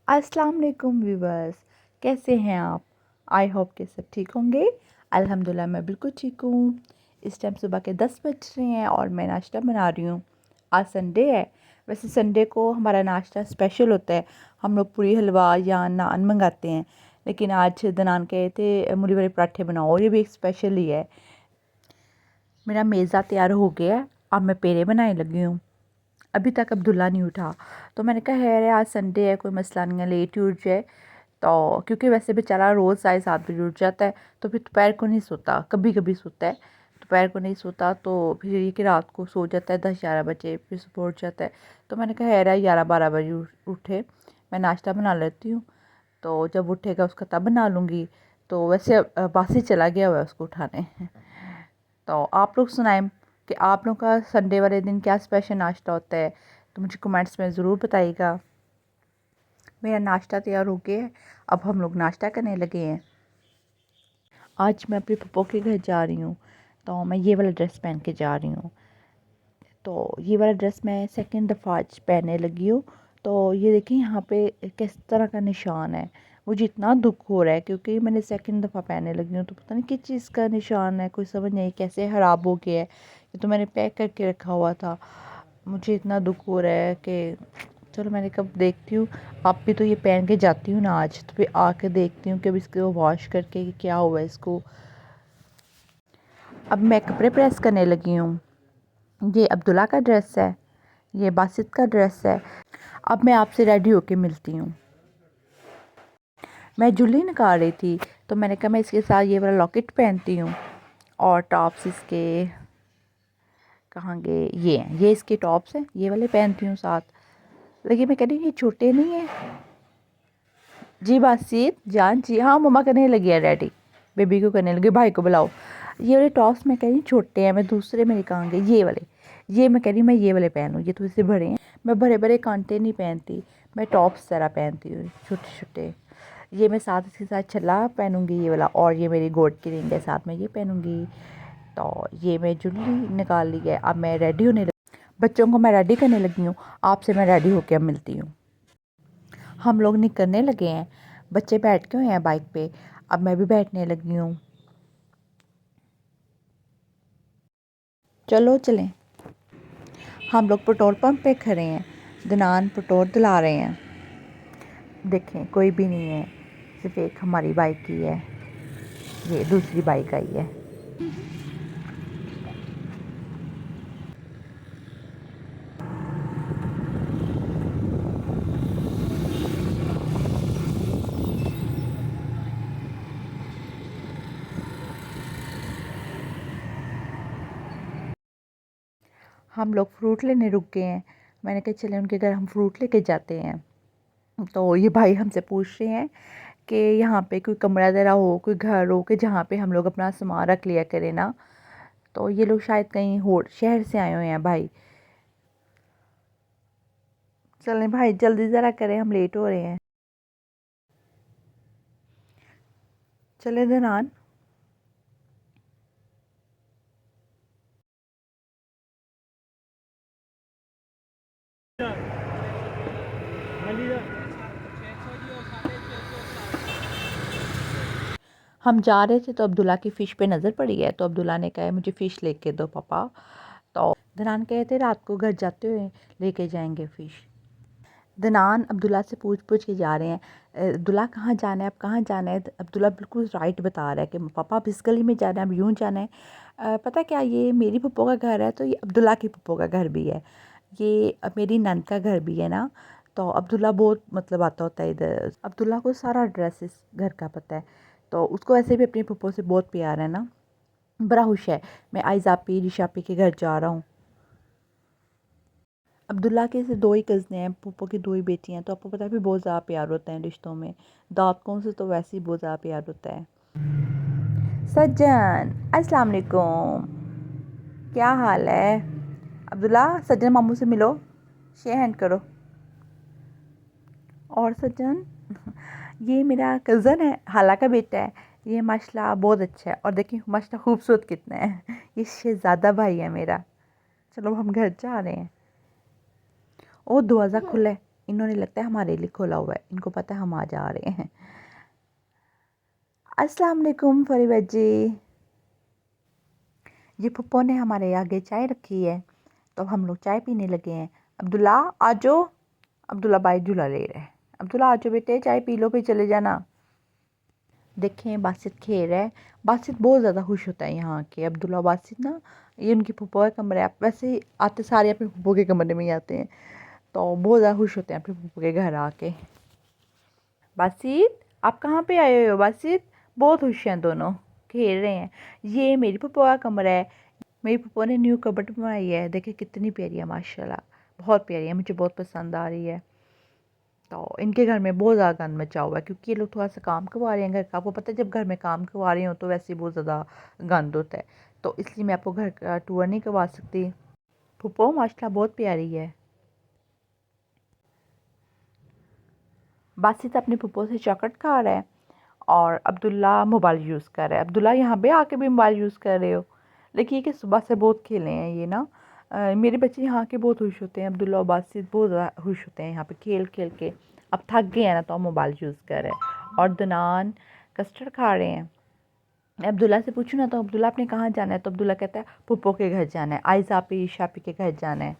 अस्सलाम वालेकुम व्यूवर्स, कैसे हैं आप? आई होप कि सब ठीक होंगे। अल्हम्दुलिल्लाह मैं बिल्कुल ठीक हूँ। इस टाइम सुबह के 10 बज रहे हैं और मैं नाश्ता बना रही हूँ। आज संडे है। वैसे संडे को हमारा नाश्ता स्पेशल होता है। हम लोग पूरी हलवा या नान मंगाते हैं, लेकिन आज दनान कहे थे मूली वाले पराठे बनाओ, ये भी एक स्पेशल ही है। मेरा मेज़ा तैयार हो गया है, अब मैं पेड़े बनाने लगी हूँ। अभी तक अब्दुल्ला नहीं उठा, तो मैंने कहा है आज संडे है, कोई मसला नहीं है, लेट ही उठ जाए। तो क्योंकि वैसे बेचारा रोज़ 7:30 बजे उठ जाता है, तो फिर दोपहर को नहीं सोता, कभी कभी सोता है, दोपहर को नहीं सोता, तो फिर ये कि रात को सो जाता है 10-11 बजे, फिर सुबह उठ जाता है। तो मैंने कहा है 11-12 बजे उठे, मैं नाश्ता बना लेती हूँ, तो जब उठेगा उसका तब बना लूँगी। तो वैसे बासी चला गया हुआ है उसको उठाने। तो आप लोग सुनाएं कि आप लोग का संडे वाले दिन क्या स्पेशल नाश्ता होता है, तो मुझे कमेंट्स में ज़रूर बताइएगा। मेरा नाश्ता तैयार हो गया है, अब हम लोग नाश्ता करने लगे हैं। आज मैं अपने पप्पो के घर जा रही हूँ, तो मैं ये वाला ड्रेस पहन के जा रही हूँ। तो ये वाला ड्रेस मैं सेकंड दफ़ा आज पहनने लगी हूँ। तो ये देखिए यहाँ पे किस तरह का निशान है। मुझे इतना दुख हो रहा है क्योंकि मैंने सेकंड दफ़ा पहनने लगी हूँ, तो पता नहीं किस चीज़ का निशान है, कोई समझ नहीं कैसे ख़राब हो गया है। ये तो मैंने पैक करके रखा हुआ था। मुझे इतना दुख हो रहा है कि चलो मैंने कब देखती हूँ। आप भी तो ये पहन के जाती हूँ ना आज, तो फिर आके देखती हूँ कि अब इसको वॉश करके कि क्या हुआ है इसको। अब मैं कपड़े प्रेस करने लगी हूँ। ये अब्दुल्ला का ड्रेस है, ये बासित का ड्रेस है। अब मैं आपसे रेडी होके मिलती हूँ। मैं ज्वेलरी निकाल रही थी, तो मैंने कहा मैं इसके साथ ये वाला लॉकेट पहनती हूँ, और टॉप्स इसके कहाँ गए, ये हैं, ये इसके टॉप्स हैं, ये वाले पहनती हूँ साथ। लेकिन मैं कह रही हूँ ये छोटे नहीं है। जी बासित जान, जी हाँ मम्मा करने लगी है रेडी, बेबी को करने लगी, भाई को बुलाओ। ये वाले टॉप्स मैं कह रही हूँ छोटे हैं, मैं दूसरे में निकालूंगी ये वाले। ये मैं कह रही हूँ मैं ये वाले पहनूँ, ये थोड़े से बड़े हैं। मैं बड़े बड़े कांटे नहीं पहनती, मैं टॉप्स तरह पहनती हूँ छोटे छोटे। ये मैं साथ इसके साथ छल्ला पहनूंगी ये वाला, और ये मेरी गोल्ड की रिंग है साथ में ये पहनूंगी। तो ये मैं ज्वेलरी निकाल ली है, अब मैं रेडी होने लगी, बच्चों को मैं रेडी करने लगी हूँ। आपसे मैं रेडी होकर अब मिलती हूँ। हम लोग निकलने लगे हैं, बच्चे बैठ के हुए हैं बाइक पे, अब मैं भी बैठने लगी हूँ। चलो चलें। हम लोग पेट्रोल पंप पे खड़े हैं, दनान पेट्रोल दिला रहे हैं। देखें कोई भी नहीं है, सिर्फ एक हमारी बाइक ही है, ये दूसरी बाइक आई है। हम लोग फ्रूट लेने रुक गए हैं। मैंने कहा चले उनके घर हम फ्रूट लेके जाते हैं। तो ये भाई हमसे पूछ रहे हैं कि यहाँ पे कोई कमरा ज़रा हो, कोई घर हो कि जहाँ पे हम लोग अपना सामान रख लिया करें ना। तो ये लोग शायद कहीं हो शहर से आए हुए हैं भाई। चलें भाई जल्दी ज़रा करें, हम लेट हो रहे हैं। चले दनान। हम जा रहे थे तो अब्दुल्ला की फ़िश पे नज़र पड़ी है, तो अब्दुल्ला ने कहा मुझे फ़िश लेके दो पापा। तो दनान कहे थे रात को घर जाते हुए लेके जाएंगे फ़िश। दनान अब्दुल्ला से पूछ पूछ के जा रहे हैं, अब्दुल्ला कहाँ जाना है, अब कहाँ जाना है। अब्दुल्ला बिल्कुल राइट बता रहा है कि पापा अब इस गली में जाना है, अब यूँ जाना है। पता क्या, ये मेरी पप्पो का घर है, तो ये अब्दुल्ला की पप्पो का घर भी है, ये मेरी नंद का घर भी है ना। तो अब्दुल्ला बहुत मतलब आता होता है इधर, अब्दुल्ला को सारा एड्रेस इस घर का पता है। तो उसको ऐसे भी अपनी पप्पो से बहुत प्यार है ना, बड़ा खुश है। मैं आइज़ापी रिशापी के घर जा रहा हूँ। अब्दुल्ला के से दो ही कज़ने हैं, पप्पो की दो ही बेटी हैं, तो आपको पता है भी बहुत ज़्यादा प्यार होता है रिश्तों में। दादकों से तो वैसे ही बहुत ज़्यादा प्यार होता है। सज्जन अस्सलाम वालेकुम, क्या हाल है? अब्दुल्ला सज्जन मामू से मिलो, शेयर हैंड करो। और सज्जन ये मेरा कज़न है, हाला का बेटा है। ये माशाल्लाह बहुत अच्छा है, और देखिए माशाल्लाह खूबसूरत कितना है। ये शहज़ादा भाई है मेरा। चलो हम घर जा रहे हैं। ओ दरवाज़ा खुला है, इन्होंने लगता है हमारे लिए खोला हुआ है, इनको पता है हम आ जा रहे हैं। अस्सलाम वालेकुम फरीबा जी। ये पप्पो ने हमारे आगे चाय रखी है, तो हम लोग चाय पीने लगे हैं। अब्दुल्ला आ जाओ। अब्दुल्ला भाई झूला ले रहे हैं। अब्दुल्ला आ जाओ बेटे, चाय पी लो फिर चले जाना। देखें बासित खेल रहा है। बासित बहुत ज़्यादा खुश होता है यहाँ के। अब्दुल्ला बासित ना, ये उनकी फुप्पो का कमरा है। वैसे ही आते सारे अपने फुप्पो के कमरे में ही आते हैं, तो बहुत ज़्यादा खुश होते हैं अपने फुप्पो के घर आके। बासित आप कहाँ पे आए हुए हो बासित? बहुत खुश हैं दोनों, खेल रहे हैं। ये मेरी फुप्पो का कमरा है। मेरी फुप्पो ने न्यू कबर्ड बनाई है, देखिए कितनी प्यारी है माशाल्लाह, बहुत प्यारी है, मुझे बहुत पसंद आ रही है। तो इनके घर में बहुत ज़्यादा गंद मचा हुआ है, क्योंकि ये लोग थोड़ा सा काम करवा रहे हैं घर का। आपको पता है जब घर में काम करवा रही हो तो वैसे ही बहुत ज़्यादा गंद होता है, तो इसलिए मैं आपको घर का टूर नहीं करवा सकती। फुप्पो माशाल्लाह बहुत प्यारी है। बासित अपनी फुप्पो से चॉकलेट खा रहा है और अब्दुल्ला मोबाइल यूज़ कर रहा है। अब्दुल्ला यहाँ पे आके भी मोबाइल यूज़ कर रहे हो। देखिए कि सुबह से बहुत खेले हैं ये ना। मेरे बच्चे यहाँ के बहुत खुश होते हैं। अब्दुल्ला और बासित बहुत ज़्यादा खुश होते हैं यहाँ पे खेल खेल के। अब थक गए हैं ना, तो मोबाइल यूज़ कर रहे हैं। और दनान कस्टर्ड खा रहे हैं। अब्दुल्ला से पूछूँ ना, तो अब्दुल्ला आपने कहाँ जाना है, तो अब्दुल्ला कहता है फुप्पो के घर जाना है, आयज़ा पे शापी के घर जाना है।